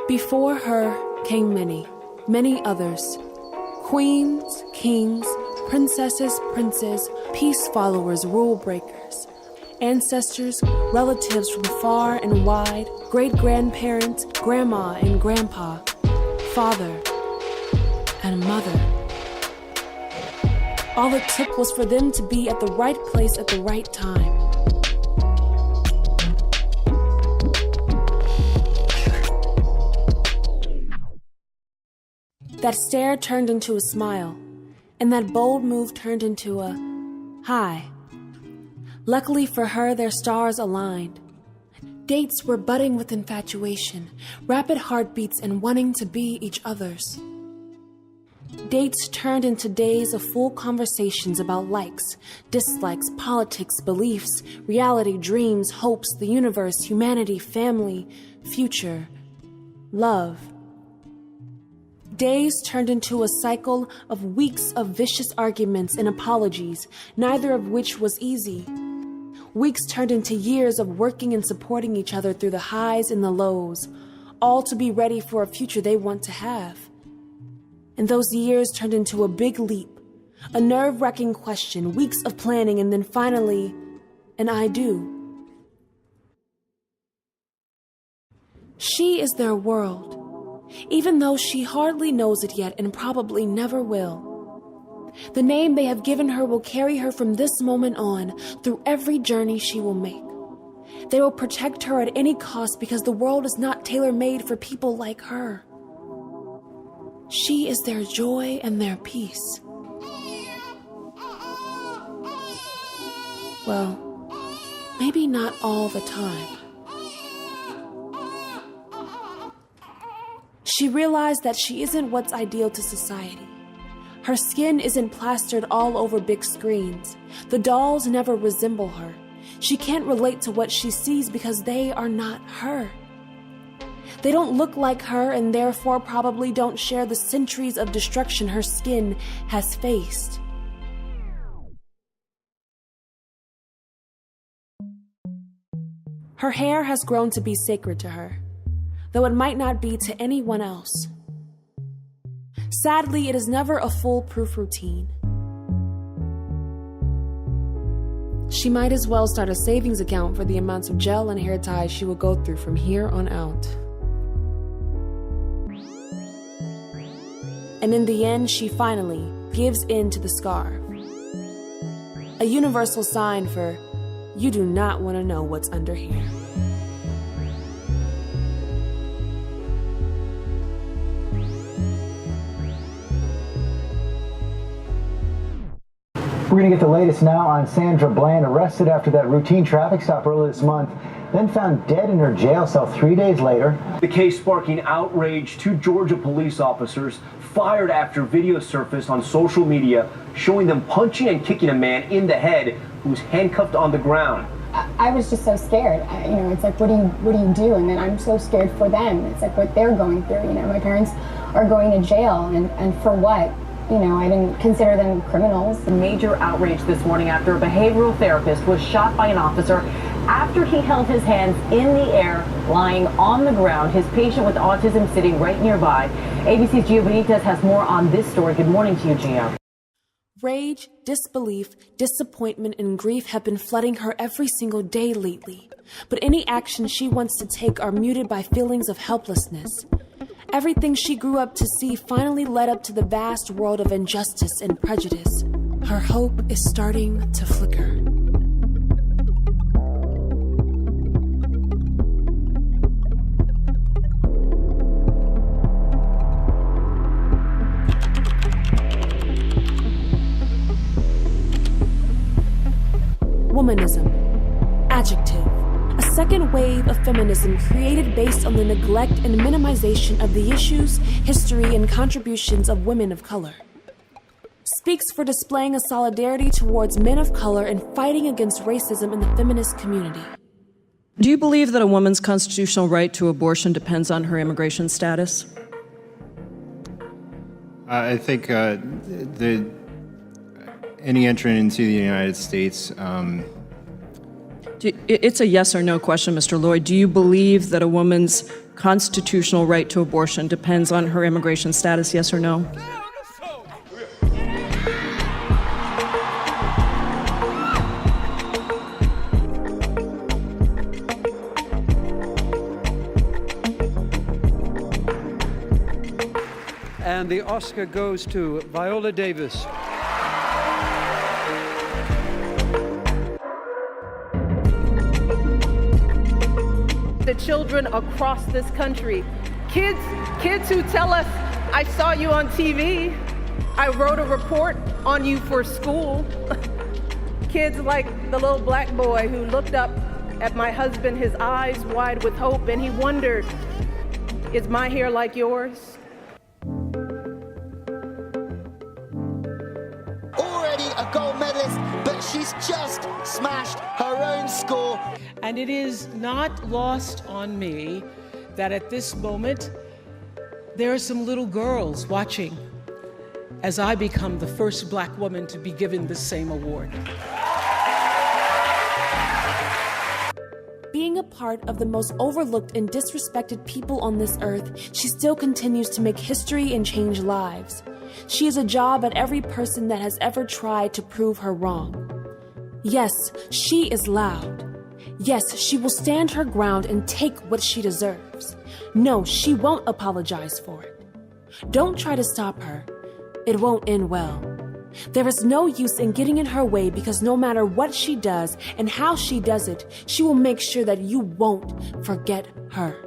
Before her came many, many others. Queens, kings, princesses, princes, peace followers, rule breakers. Ancestors, relatives from far and wide, great-grandparents, grandma and grandpa, father and mother. All it took was for them to be at the right place at the right time. That stare turned into a smile, and that bold move turned into a hi. Luckily for her, their stars aligned. Dates were budding with infatuation, rapid heartbeats and wanting to be each other's. Dates turned into days of full conversations about likes, dislikes, politics, beliefs, reality, dreams, hopes, the universe, humanity, family, future, love. Days turned into a cycle of weeks of vicious arguments and apologies, neither of which was easy. Weeks turned into years of working and supporting each other through the highs and the lows, all to be ready for a future they want to have. And those years turned into a big leap, a nerve-wracking question, weeks of planning, and then finally, an I do. She is their world, even though she hardly knows it yet and probably never will. The name they have given her will carry her from this moment on through every journey she will make. They will protect her at any cost because the world is not tailor-made for people like her. She is their joy and their peace. Well, maybe not all the time. She realized that she isn't what's ideal to society. Her skin isn't plastered all over big screens. The dolls never resemble her. She can't relate to what she sees because they are not her. They don't look like her and therefore probably don't share the centuries of destruction her skin has faced. Her hair has grown to be sacred to her, though it might not be to anyone else. Sadly, it is never a foolproof routine. She might as well start a savings account for the amounts of gel and hair ties she will go through from here on out. And in the end, she finally gives in to the scarf. A universal sign for, you do not want to know what's under here. We're going to get the latest now on Sandra Bland, arrested after that routine traffic stop earlier this month, then found dead in her jail cell 3 days later. The case sparking outrage. Two Georgia police officers fired after video surfaced on social media showing them punching and kicking a man in the head who was handcuffed on the ground. I was just so scared. It's like, what do you do? And then I'm so scared for them. It's like what they're going through. My parents are going to jail, and for what? I didn't consider them criminals. Major outrage this morning after a behavioral therapist was shot by an officer after he held his hands in the air, lying on the ground, his patient with autism sitting right nearby. ABC's Gio Benitez has more on this story. Good morning to you, Gio. Rage, disbelief, disappointment, and grief have been flooding her every single day lately. But any actions she wants to take are muted by feelings of helplessness. Everything she grew up to see finally led up to the vast world of injustice and prejudice. Her hope is starting to flicker. Womanism. Adjective. A second wave of feminism created based on the neglect and minimization of the issues, history, and contributions of women of color. Speaks for displaying a solidarity towards men of color and fighting against racism in the feminist community. Do you believe that a woman's constitutional right to abortion depends on her immigration status? I think any entrant into the United States. It's a yes or no question, Mr. Lloyd. Do you believe that a woman's constitutional right to abortion depends on her immigration status, yes or no? And the Oscar goes to Viola Davis. The children across this country, kids who tell us, I saw you on TV, I wrote a report on you for school. Kids like the little black boy who looked up at my husband, his eyes wide with hope, and he wondered, is my hair like yours? Already a gold medalist, but she's just smashed her own score. And it is not lost on me that at this moment, there are some little girls watching as I become the first black woman to be given the same award. Being a part of the most overlooked and disrespected people on this earth, she still continues to make history and change lives. She is a job at every person that has ever tried to prove her wrong. Yes, she is loud. Yes, she will stand her ground and take what she deserves. No, she won't apologize for it. Don't try to stop her. It won't end well. There is no use in getting in her way because no matter what she does and how she does it, she will make sure that you won't forget her.